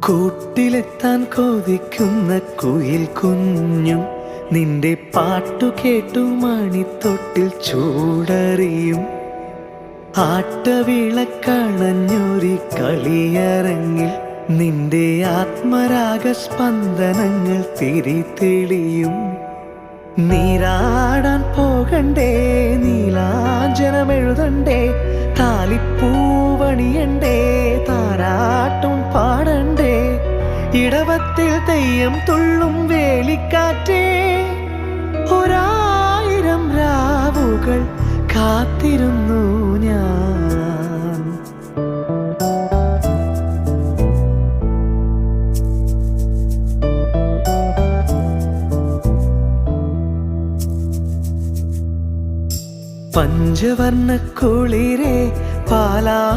കൂട്ടിലെത്താൻ കൊതിക്കുന്ന കുയിൽ കുഞ്ഞും നിന്റെ പാട്ടു കേട്ടു മണിത്തൊട്ടിൽ ചൂടറിയും. ആട്ടവിളക്കണഞ്ഞൊരി കളിയരങ്ങിൽ നിന്റെ ആത്മരാഗ സ്പന്ദനങ്ങൾ തിരിതെളിയും. നീരാടാൻ പോകണ്ടേ, നീലാഞ്ജനമെഴുതണ്ടേ, താലിപ്പൂവണിയണ്ടേ, താരാട്ടും പാടണ്ടേ, ഇടവത്തിൽ തെയ്യം തുള്ളും വേലിക്കാറ്റേ, ഒരായിരം രാവുകൾ കാത്തിരുന്നു ഞാൻ. പഞ്ചവർണ്ണ കുളിരേ പാലാ